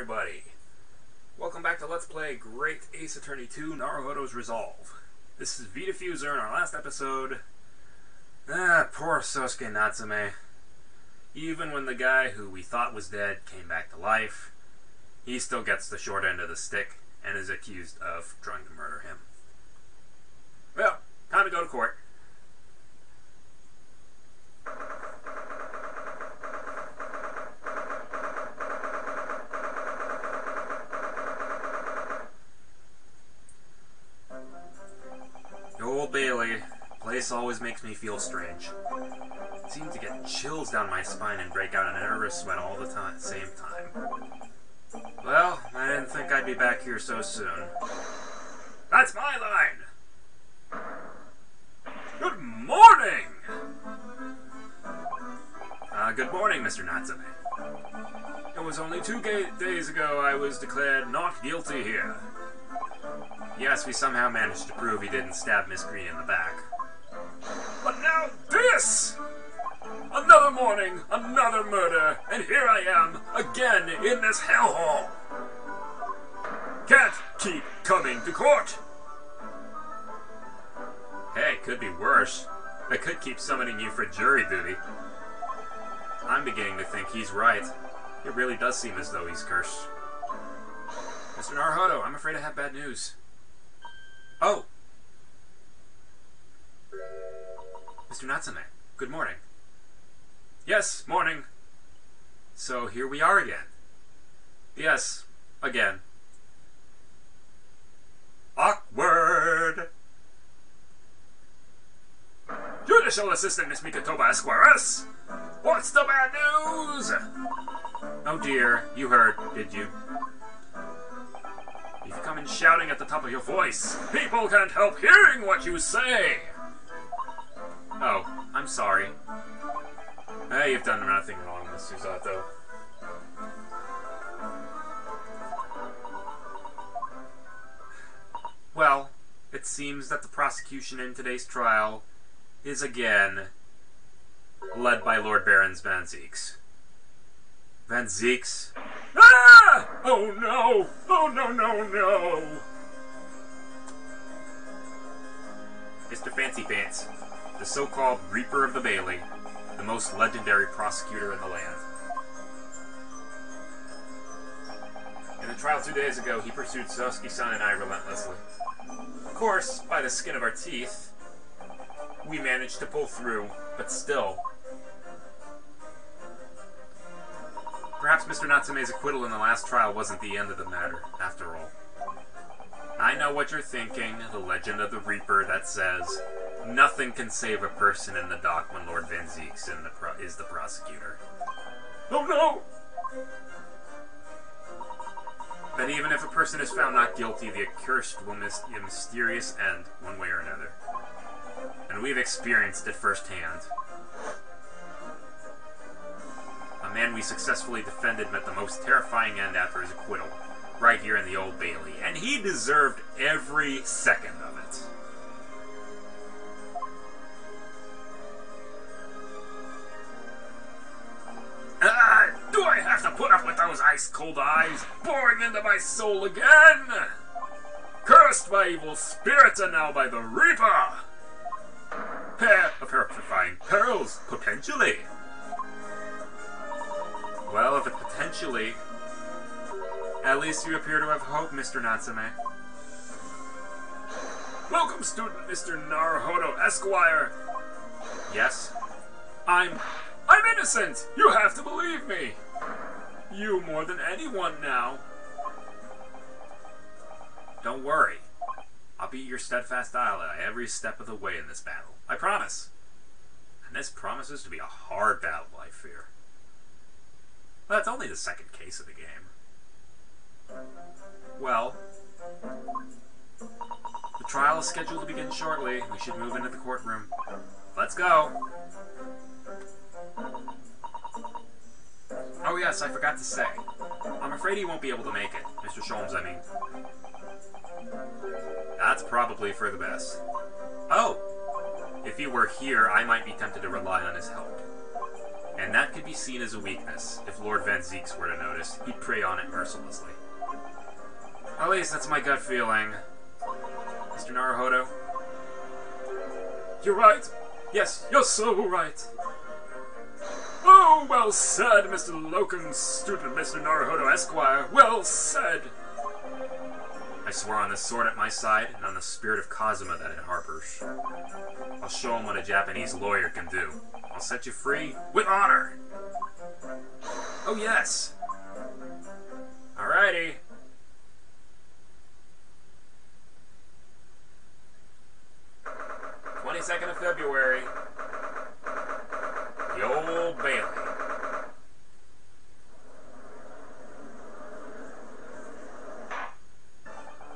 everybody! Welcome back to Let's Play Great Ace Attorney 2 Naruhodo's Resolve. This is V-Diffuser in our last episode. Poor Sosuke Natsume. Even when the guy who we thought was dead came back to life, he still gets the short end of the stick and is accused of trying to murder him. Well, time to go to court. The Old Bailey place always makes me feel strange. I seem to get chills down my spine and break out in a nervous sweat all the same time. Well, I didn't think I'd be back here so soon. That's my line! Good morning! Good morning, Mr. Natsume. It was only 2 days ago I was declared not guilty here. Yes, we somehow managed to prove he didn't stab Miss Green in the back. But now this! Another morning, another murder, and here I am, again in this hellhole! Can't keep coming to court! Hey, it could be worse. I could keep summoning you for jury duty. I'm beginning to think he's right. It really does seem as though he's cursed. Mr. Naruhodo, I'm afraid I have bad news. Oh! Mr. Natsume, good morning. Yes, morning. So here we are again. Yes, again. Awkward! Judicial Assistant Miss Mikatoba Esquires! What's the bad news? Oh dear, you heard, did you? You've come in shouting at the top of your voice. People can't help hearing what you say! Oh, I'm sorry. Hey, you've done nothing wrong, Miss Susato. Well, it seems that the prosecution in today's trial is again led by Lord Barons Van Zieks. Van Zieks? Ah! Oh no! Oh no, no, no! Mr. Fancy Pants, the so-called Reaper of the Bailey, the most legendary prosecutor in the land. In the trial 2 days ago, he pursued Sosuke-san and I relentlessly. Of course, by the skin of our teeth, we managed to pull through, but still. Perhaps Mr. Natsume's acquittal in the last trial wasn't the end of the matter, after all. I know what you're thinking, the legend of the Reaper that says, nothing can save a person in the dock when Lord Van Zieks is the prosecutor. Oh no! But even if a person is found not guilty, the accursed will miss a mysterious end, one way or another. And we've experienced it firsthand. A man we successfully defended met the most terrifying end after his acquittal, right here in the Old Bailey, and he deserved every second of it. Do I have to put up with those ice-cold eyes boring into my soul again? Cursed by evil spirits and now by the Reaper! Pair of petrifying pearls, potentially. Well, if it's potentially, at least you appear to have hope, Mr. Natsume. Welcome, student Mr. Naruhodo Esquire. Yes? I'm innocent! You have to believe me! You more than anyone now. Don't worry. I'll be your steadfast ally every step of the way in this battle. I promise. And this promises to be a hard battle, I fear. Well, that's only the second case of the game. Well, the trial is scheduled to begin shortly. We should move into the courtroom. Let's go! Oh yes, I forgot to say. I'm afraid he won't be able to make it. Mr. Sholmes, I mean. That's probably for the best. Oh! If he were here, I might be tempted to rely on his help. and that could be seen as a weakness. If Lord Van Zeeks were to notice, he'd prey on it mercilessly. At least that's my gut feeling. Mr. Naruhodo? You're right. Yes, you're so right. Oh, well said, Mr. Locum, student Mr. Naruhodo Esquire. Well said. I swear on the sword at my side and on the spirit of Kazuma that it harbors. I'll show him what a Japanese lawyer can do. I'll set you free with honor. Oh, yes. Alrighty. 22nd of February. The Old Bailey.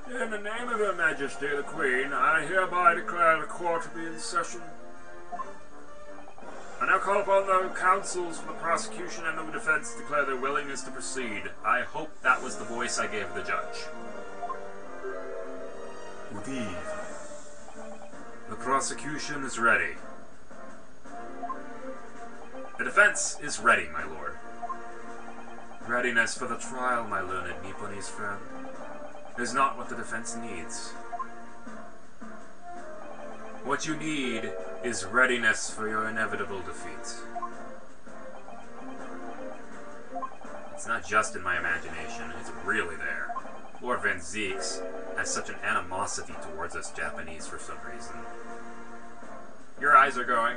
In the name of Her Majesty the Queen, I hereby declare the court to be in session. I now call upon the counsels for the prosecution and the defense to declare their willingness to proceed. I hope that was the voice I gave the judge. Good evening. The prosecution is ready. The defense is ready, my lord. Readiness for the trial, my learned Nipponese friend, is not what the defense needs. What you need is readiness for your inevitable defeat. It's not just in my imagination, it's really there. Lord Van Zeeks has such an animosity towards us Japanese for some reason. Your eyes are going.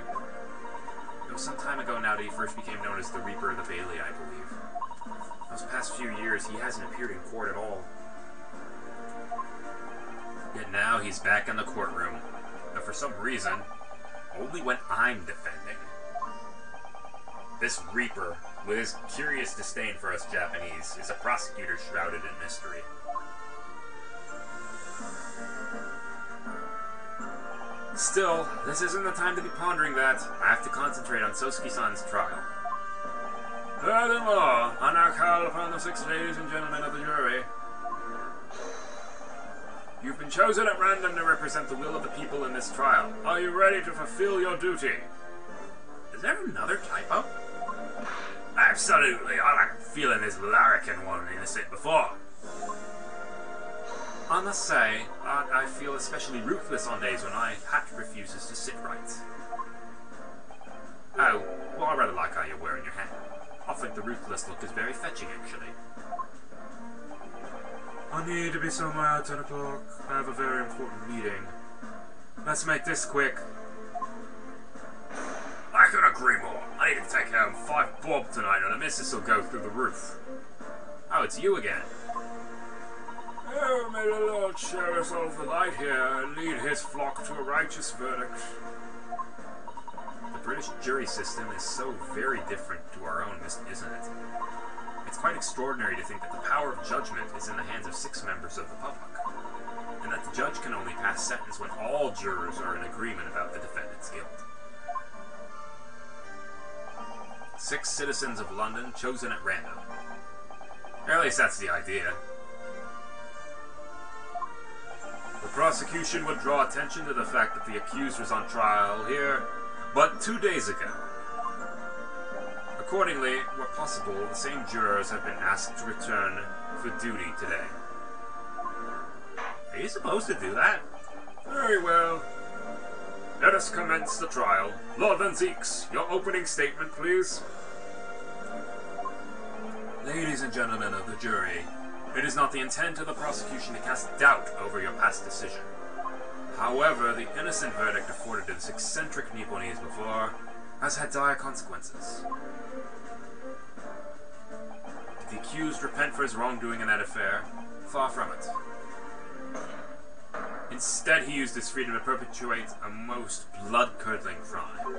It was some time ago now that he first became known as the Reaper of the Bailey, I believe. Those past few years, he hasn't appeared in court at all. Yet now he's back in the courtroom, but for some reason, only when I'm defending. This Reaper, with his curious disdain for us Japanese, is a prosecutor shrouded in mystery. Still, this isn't the time to be pondering that. I have to concentrate on Sosuke-san's trial. Furthermore, I now call upon the 6 ladies and gentlemen of the jury. You've been chosen at random to represent the will of the people in this trial. Are you ready to fulfill your duty? Is there another typo? Absolutely. I like feeling this larrikin one innocent before. I must say, I feel especially ruthless on days when my hat refuses to sit right. Oh, well, I rather like how you're wearing your hat. I think the ruthless look is very fetching, actually. I need to be somewhere at 10 o'clock. I have a very important meeting. Let's make this quick. I couldn't agree more. I need to take home 5 bob tonight or the missus will go through the roof. Oh, it's you again. Oh, may the Lord show us all the light here and lead his flock to a righteous verdict. The British jury system is so very different to our own, isn't it? It's quite extraordinary to think that the power of judgment is in the hands of 6 members of the public, and that the judge can only pass sentence when all jurors are in agreement about the defendant's guilt. 6 citizens of London chosen at random. Or at least that's the idea. The prosecution would draw attention to the fact that the accused was on trial here but 2 days ago. Accordingly, where possible, the same jurors have been asked to return for duty today. Are you supposed to do that? Very well. Let us commence the trial. Lord Van Zeeks, your opening statement, please. Ladies and gentlemen of the jury, it is not the intent of the prosecution to cast doubt over your past decision. However, the innocent verdict afforded to this eccentric Nipponese before has had dire consequences. Did the accused repent for his wrongdoing in that affair? Far from it. Instead, he used his freedom to perpetuate a most blood-curdling crime,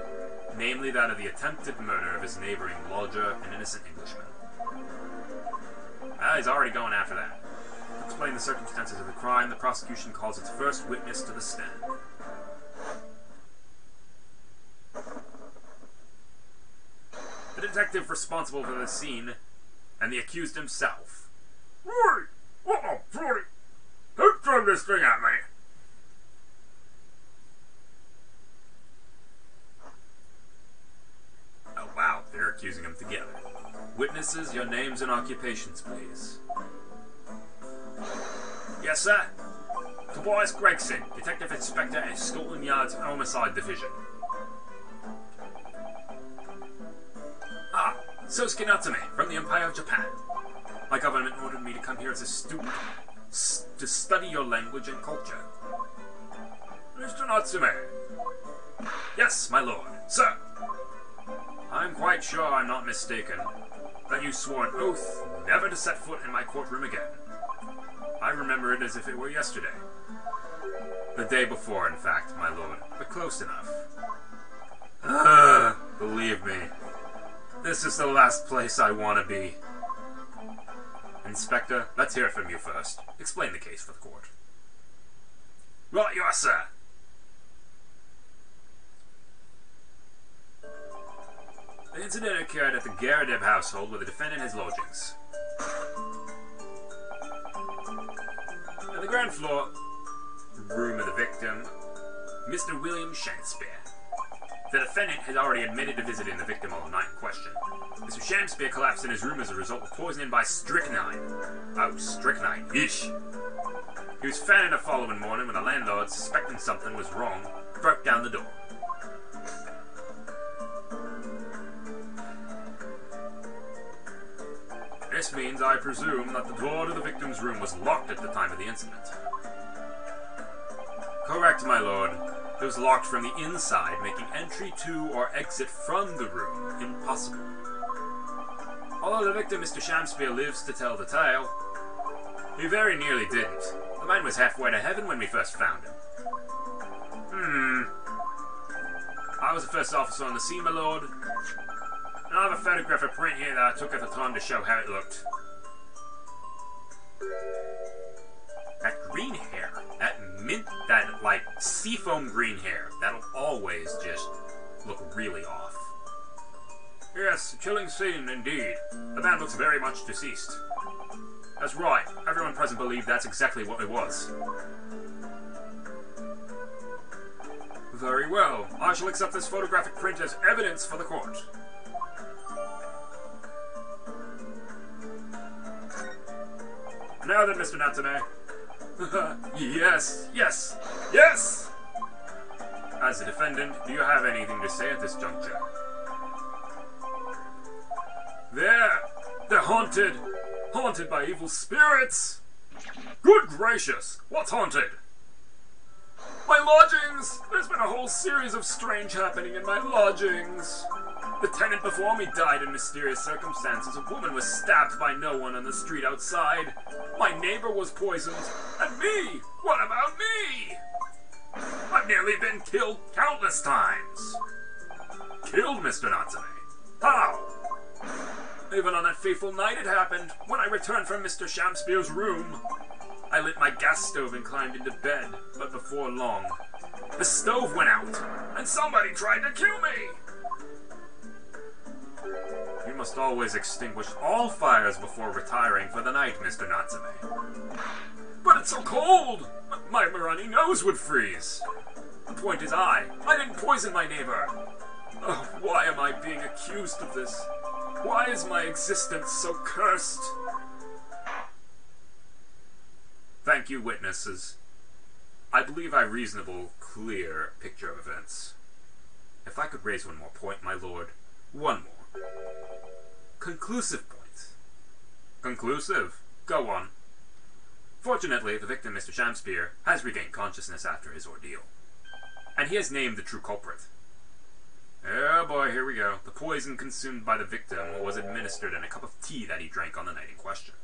namely that of the attempted murder of his neighboring lodger, an innocent Englishman. He's already going after that. To explain the circumstances of the crime, the prosecution calls its first witness to the stand. The detective responsible for the scene, and the accused himself. Rory! Uh-oh, Rory! Don't throw this thing at me! Oh wow, there are accusing them together. Witnesses, your names and occupations, please. Yes, sir. Tobias Gregson, Detective Inspector at Scotland Yard's Homicide Division. Ah, Sosuke Natsume, from the Empire of Japan. My government ordered me to come here as a student, to study your language and culture. Mr. Natsume. Yes, my lord. Sir. I'm quite sure I'm not mistaken that you swore an oath never to set foot in my courtroom again. I remember it as if it were yesterday. The day before, in fact, my lord, but close enough. Believe me, this is the last place I want to be. Inspector, let's hear from you first. Explain the case for the court. Right you are, sir. The incident occurred at the Garadeb household where the defendant has lodgings. In the ground floor room of the victim, Mr. William Shakespeare. The defendant had already admitted to visiting the victim on the night in question. Mr. Shakespeare collapsed in his room as a result of poisoning by strychnine. Oh, strychnine. Yeesh. He was found the following morning when the landlord, suspecting something was wrong, broke down the door. This means, I presume, that the door to the victim's room was locked at the time of the incident. Correct, my lord. It was locked from the inside, making entry to or exit from the room impossible. Although the victim, Mr. Shakespeare, lives to tell the tale, he very nearly didn't. The man was halfway to heaven when we first found him. I was the first officer on the scene, my lord, and I have a photographic print here that I took at the time to show how it looked. That green hair, that like seafoam green hair, that'll always just look really off. Yes, a chilling scene indeed. The man looks very much deceased. That's right, everyone present believed that's exactly what it was. Very well, I shall accept this photographic print as evidence for the court. Now then, Mr. Natsume. Yes, yes, yes! As a defendant, do you have anything to say at this juncture? They're haunted! Haunted by evil spirits! Good gracious! What's haunted? My lodgings! There's been a whole series of strange happening in my lodgings. The tenant before me died in mysterious circumstances. A woman was stabbed by no one on the street outside. My neighbor was poisoned. And me! What about me? I've nearly been killed countless times. Killed, Mr. Natsume? How? Even on that fateful night it happened, when I returned from Mr. Shakespeare's room. I lit my gas stove and climbed into bed, but before long, the stove went out, and somebody tried to kill me! You must always extinguish all fires before retiring for the night, Mr. Natsume. But it's so cold! My runny nose would freeze. The point is I didn't poison my neighbor. Oh, why am I being accused of this? Why is my existence so cursed? Thank you, witnesses. I believe I have a reasonable, clear picture of events. If I could raise one more point, my lord. One more. Conclusive point. Conclusive? Go on. Fortunately, the victim, Mr. Shakespeare, has regained consciousness after his ordeal. And he has named the true culprit. Oh boy, here we go. The poison consumed by the victim was administered in a cup of tea that he drank on the night in question.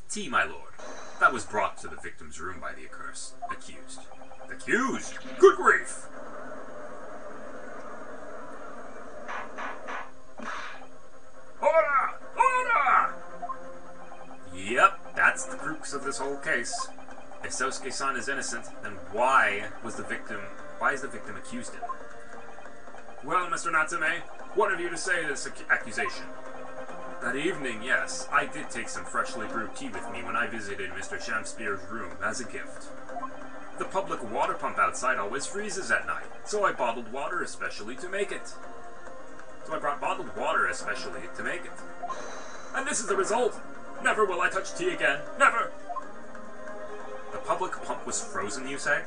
Tea, my lord, that was brought to the victim's room by the accused. Accused? Good grief! Order! Order! Yep, that's the crux of this whole case. If Sosuke-san is innocent, then why is the victim accused him? Well, Mr. Natsume, what have you to say to this accusation? That evening, yes, I did take some freshly brewed tea with me when I visited Mr. Shakespeare's room as a gift. The public water pump outside always freezes at night, so I bottled water especially to make it. so I brought bottled water especially to make it. And this is the result! Never will I touch tea again. Never! The public pump was frozen, you say?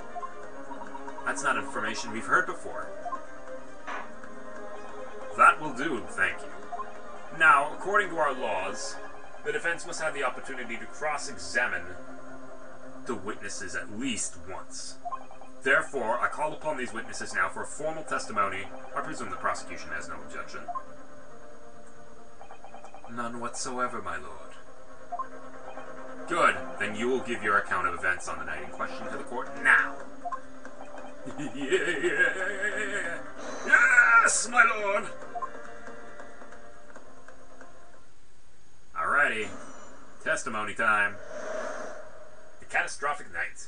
That's not information we've heard before. That will do, thank you. Now, according to our laws, the defense must have the opportunity to cross-examine the witnesses at least once. Therefore, I call upon these witnesses now for a formal testimony. I presume the prosecution has no objection. None whatsoever, my lord. Good. Then you will give your account of events on the night in question to the court now. Yes, my lord! Alrighty. Testimony time. The catastrophic night.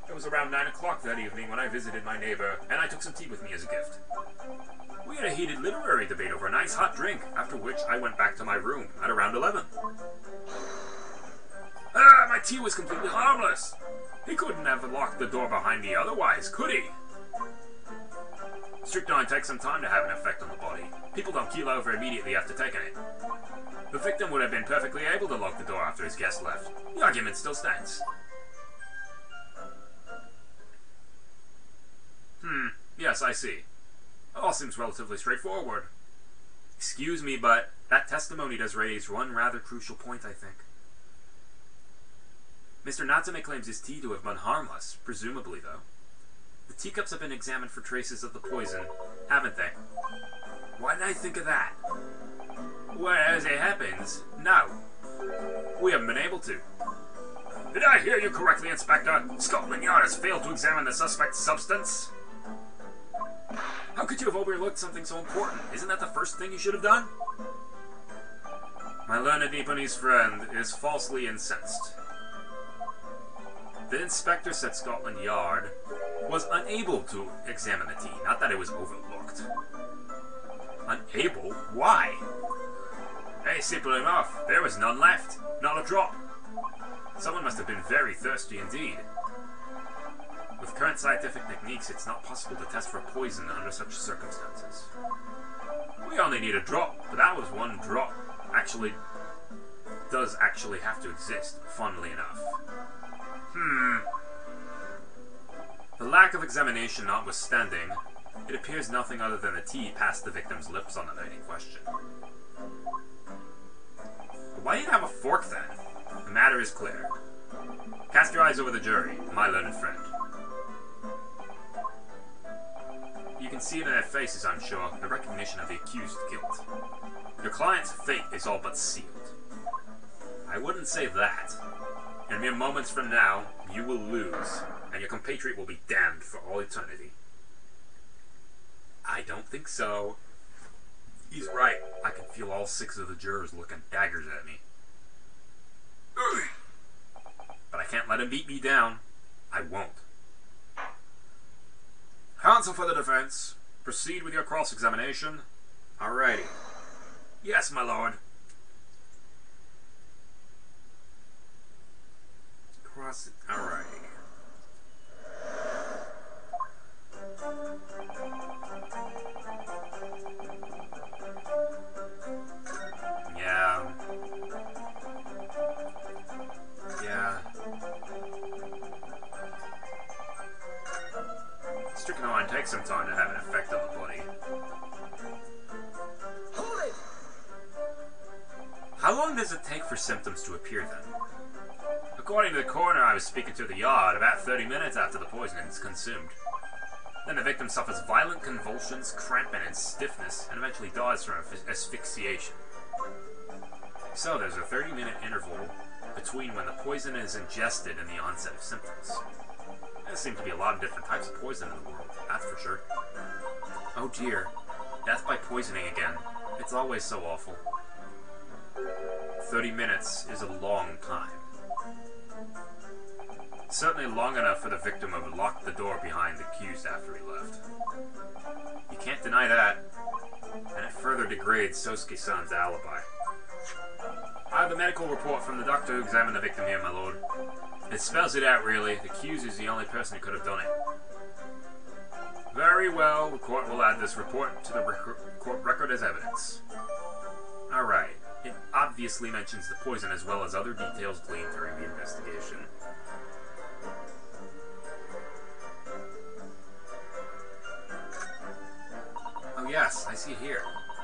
It was around 9 o'clock that evening when I visited my neighbor, and I took some tea with me as a gift. We had a heated literary debate over a nice hot drink, after which I went back to my room at around 11. My tea was completely harmless. He couldn't have locked the door behind me otherwise, could he? Strychnine takes some time to have an effect on the body. People don't keel over immediately after taking it. The victim would have been perfectly able to lock the door after his guest left. The argument still stands. Yes, I see. All seems relatively straightforward. Excuse me, but that testimony does raise one rather crucial point, I think. Mr. Natsume claims his tea to have been harmless, presumably, though. The teacups have been examined for traces of the poison, haven't they? Why didn't I think of that? Well, as it happens, no. We haven't been able to. Did I hear you correctly, Inspector? Scotland Yard has failed to examine the suspect's substance? How could you have overlooked something so important? Isn't that the first thing you should have done? My learned Nipponese friend is falsely incensed. The inspector said Scotland Yard was unable to examine the tea, not that it was overlooked. Unable? Why? Hey, simple enough. There was none left. Not a drop. Someone must have been very thirsty indeed. With current scientific techniques, it's not possible to test for poison under such circumstances. We only need a drop, but that was one drop. Does actually have to exist, funnily enough. The lack of examination notwithstanding, it appears nothing other than the tea passed the victim's lips on the night in question. Why do you have a fork then? The matter is clear. Cast your eyes over the jury, my learned friend. You can see it in their faces, I'm sure, the recognition of the accused's guilt. Your client's fate is all but sealed. I wouldn't say that. In mere moments from now, you will lose, and your compatriot will be damned for all eternity. I don't think so. He's right. I can feel all 6 of the jurors looking daggers at me. But I can't let him beat me down. I won't. Counsel for the defense, proceed with your cross-examination. Alrighty. Yes, my lord. Alrighty. Yeah. Strychnine takes some time to have an effect on the body. Hold it! How long does it take for symptoms to appear then? According to the coroner I was speaking to at the yard, about 30 minutes after the poison is consumed. Then the victim suffers violent convulsions, cramping, and stiffness, and eventually dies from asphyxiation. So there's a 30-minute interval between when the poison is ingested and the onset of symptoms. There seem to be a lot of different types of poison in the world, that's for sure. Oh dear, death by poisoning again. It's always so awful. 30 minutes is a long time. Certainly long enough for the victim to have locked the door behind the accused after he left. You can't deny that, and it further degrades Sosuke-san's alibi. I have the medical report from the doctor who examined the victim here, my lord. It spells it out, really. The accused is the only person who could have done it. Very well, the court will add this report to the court record as evidence. Alright, it obviously mentions the poison as well as other details gleaned during the investigation. Oh yes, I see it here.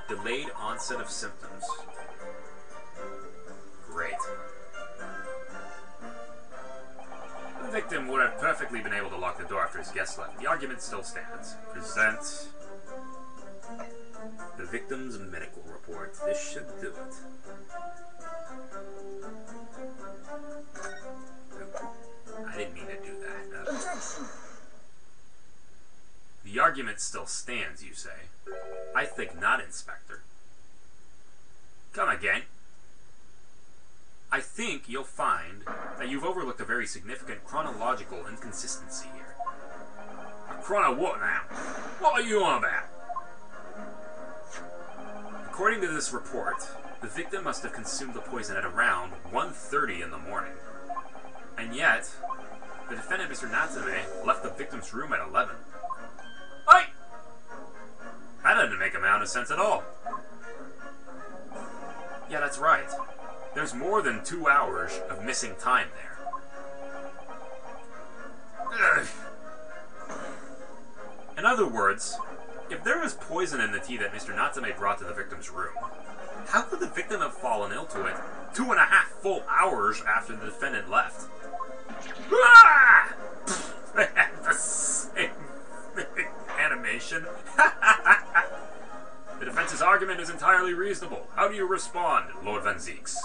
Delayed onset of symptoms. Great. The victim would have perfectly been able to lock the door after his guest left. The argument still stands. Present the victim's medical report. This should do it. I didn't mean to do that. The argument still stands, you say? I think not, Inspector. Come again. I think you'll find that you've overlooked a very significant chronological inconsistency here. A chrono what now? What are you on about? According to this report, the victim must have consumed the poison at around 1:30 in the morning. And yet, the defendant, Mr. Natsume, left the victim's room at 11. Hey! That doesn't make a amount of sense at all. Yeah, that's right. There's more than 2 hours of missing time there. Ugh. In other words, if there was poison in the tea that Mr. Natsume brought to the victim's room, how could the victim have fallen ill to it 2.5 full hours after the defendant left? Ah! They had the same animation. The defense's argument is entirely reasonable. How do you respond, Lord Van Zieks?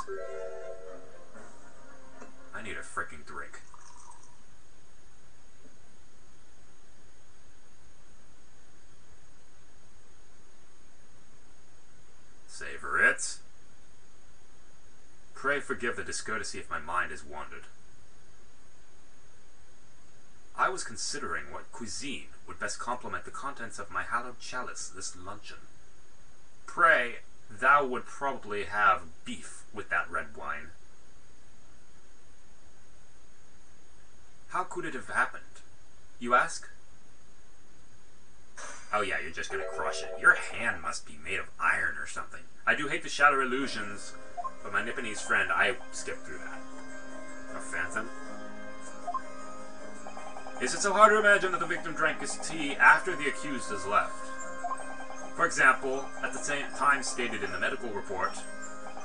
I need a freaking drink. Savor it. Pray forgive the discourtesy if my mind is wandered. I was considering what cuisine would best complement the contents of my hallowed chalice this luncheon. Pray, thou would probably have beef with that red wine. How could it have happened, you ask? Oh yeah, you're just gonna crush it. Your hand must be made of iron or something. I do hate to shatter illusions, but my Nipponese friend, I skipped through that. A phantom? Is it so hard to imagine that the victim drank his tea after the accused has left? For example, at the same time stated in the medical report,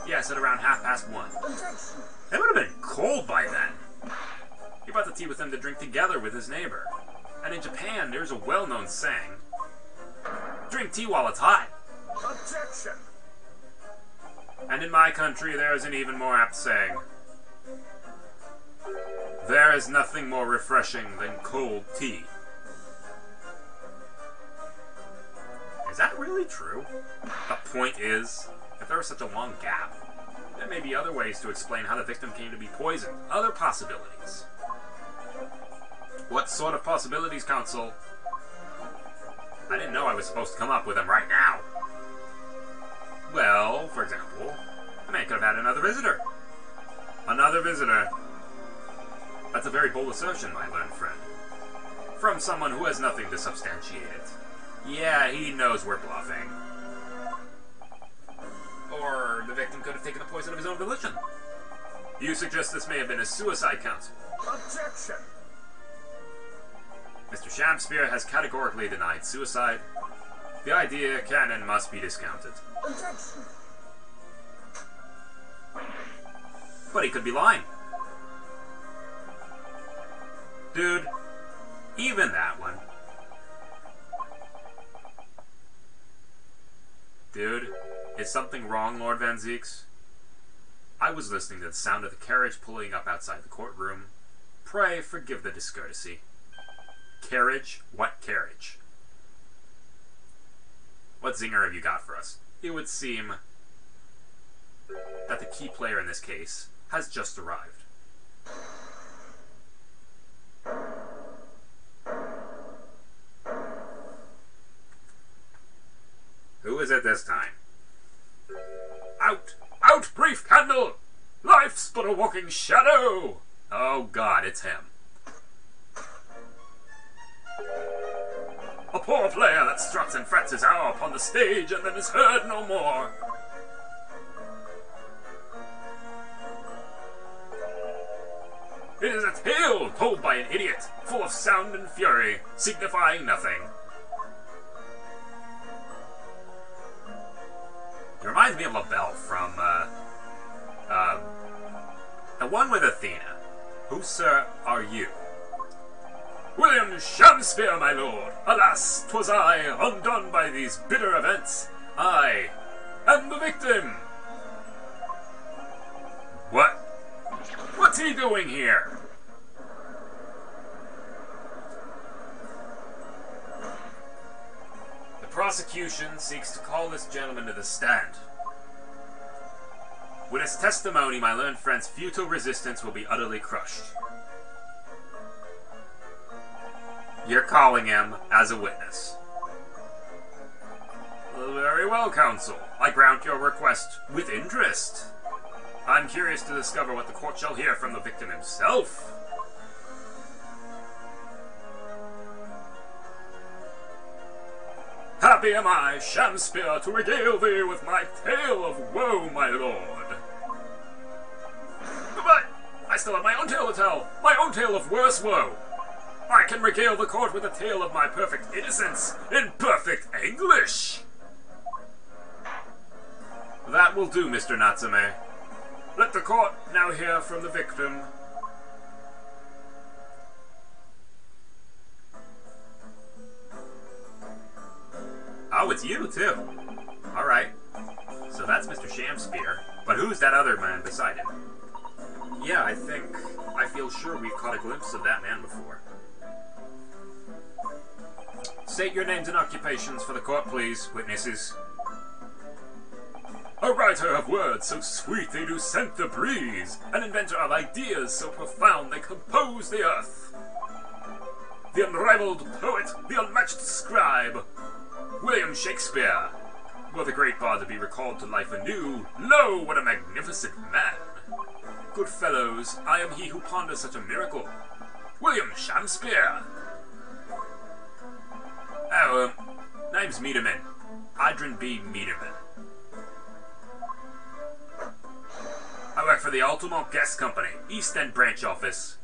yes, at around 1:30. It would have been cold by then. He brought the tea with him to drink together with his neighbor. And in Japan, there's a well-known saying, drink tea while it's hot. Objection! And in my country, there is an even more apt saying, there is nothing more refreshing than cold tea. Is that really true? The point is, if there was such a long gap, there may be other ways to explain how the victim came to be poisoned. Other possibilities. What sort of possibilities, counsel? I didn't know I was supposed to come up with them right now. Well, for example, the man could have had another visitor. Another visitor. That's a very bold assertion, my learned friend. From someone who has nothing to substantiate it. Yeah, he knows we're bluffing. Or the victim could have taken the poison of his own volition. You suggest this may have been a suicide, counsel? Objection! Mr. Sham has categorically denied suicide. The idea can and must be discounted. Objection! But he could be lying. Dude, even that one. Dude, is something wrong, Lord Van Zieks? I was listening to the sound of the carriage pulling up outside the courtroom. Pray forgive the discourtesy. Carriage? What carriage? What zinger have you got for us? It would seem that the key player in this case has just arrived. Who is it this time? Out! Out, brief candle! Life's but a walking shadow! Oh God, it's him. A poor player that struts and frets his hour upon the stage and then is heard no more. It is a tale told by an idiot, full of sound and fury, signifying nothing. It reminds me of LaBelle from, the one with Athena. Who, sir, are you? William Shakespeare, my lord. Alas, 'twas I, undone by these bitter events. I am the victim. What? What's he doing here? The prosecution seeks to call this gentleman to the stand. With his testimony, my learned friend's futile resistance will be utterly crushed. You're calling him as a witness. Very well, counsel. I grant your request with interest. I'm curious to discover what the court shall hear from the victim himself. Happy am I, Shakespeare, to regale thee with my tale of woe, my lord. But I still have my own tale to tell, my own tale of worse woe. I can regale the court with a tale of my perfect innocence in perfect English. That will do, Mr. Natsume. Let the court now hear from the victim. Oh, it's you, too. Alright. So that's Mr. Shakespeare. But who's that other man beside him? Yeah, I feel sure we've caught a glimpse of that man before. State your names and occupations for the court, please, witnesses. A writer of words so sweet they do scent the breeze, an inventor of ideas so profound they compose the earth. The unrivaled poet, the unmatched scribe, William Shakespeare. Were the great bard to be recalled to life anew, lo, what a magnificent man! Good fellows, I am he who ponders such a miracle, William Shakespeare. Oh, name's Meaderman. Adrian B. Meaderman. I work for the Altamont Gas Company, East End branch office.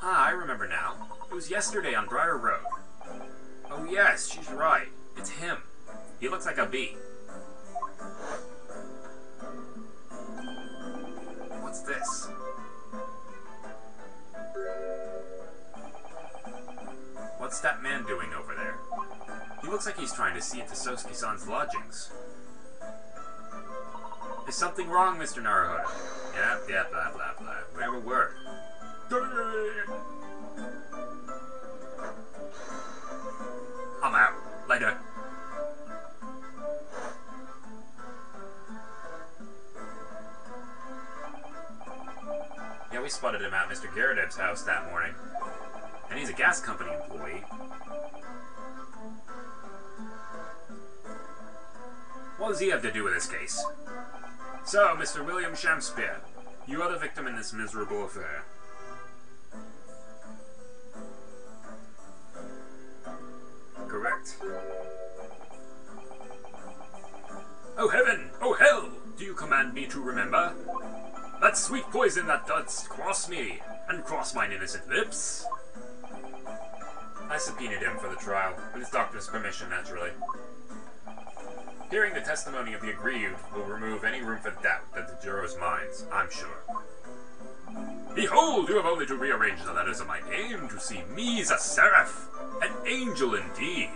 Ah, I remember now. It was yesterday on Briar Road. Oh yes, she's right. It's him. He looks like a bee. What's this? What's that man doing over there? He looks like he's trying to see into Sosuke-san's lodgings. Is something wrong, Mr. Naruhodo? Yeah, blah, blah, blah. Whatever word. I'm out. Later. Yeah, we spotted him at Mr. Garadeb's house that morning. And he's a gas company employee. What does he have to do with this case? So, Mr. William Shakespeare, you are the victim in this miserable affair. Correct. Oh heaven! Oh hell! Do you command me to remember? That sweet poison that does cross me, and cross mine innocent lips? I subpoenaed him for the trial, with his doctor's permission, naturally. Hearing the testimony of the aggrieved will remove any room for doubt that the jurors' minds, I'm sure. Behold, you have only to rearrange the letters of my name to see me as a seraph, an angel indeed.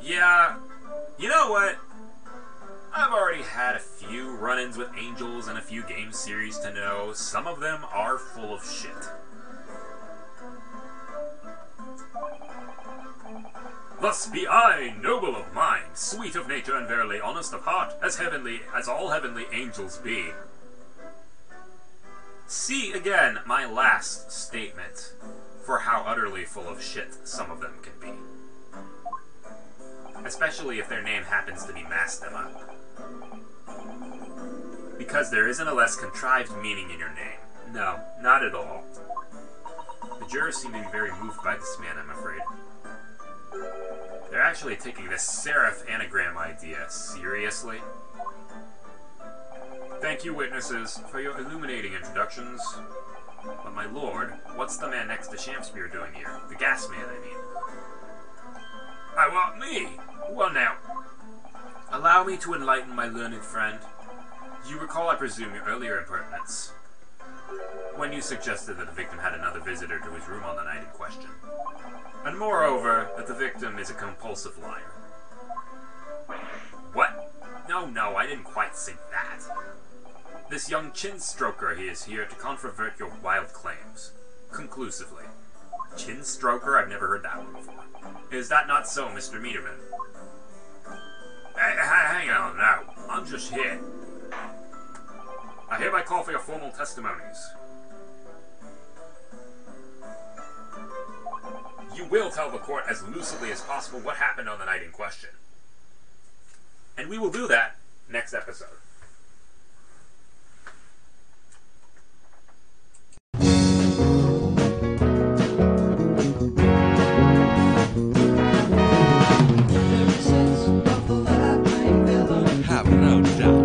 Yeah, you know what? I've already had a few run-ins with angels and a few game series to know some of them are full of shit. Thus be I, noble of mind, sweet of nature and verily honest of heart, as heavenly as all heavenly angels be. See again my last statement for how utterly full of shit some of them can be. Especially if their name happens to be Mastema. Because there isn't a less contrived meaning in your name. No, not at all. The jurors seem to be very moved by this man, I'm afraid. actually taking this serif anagram idea seriously. Thank you, witnesses, for your illuminating introductions. But my lord, what's the man next to Sham doing here? The gas man, I mean. I want me! Well now, allow me to enlighten my learned friend. You recall, I presume, your earlier impertinence, when you suggested that the victim had another visitor to his room on the night in question. And moreover, that the victim is a compulsive liar. What? No, I didn't quite say that. This young chin-stroker he is here to controvert your wild claims. Conclusively. Chin-stroker? I've never heard that one before. Is that not so, Mr. Meterman? Hey, hang on now. I'm just here. I hereby call for your formal testimonies. You will tell the court as lucidly as possible what happened on the night in question. And we will do that next episode. Have no doubt.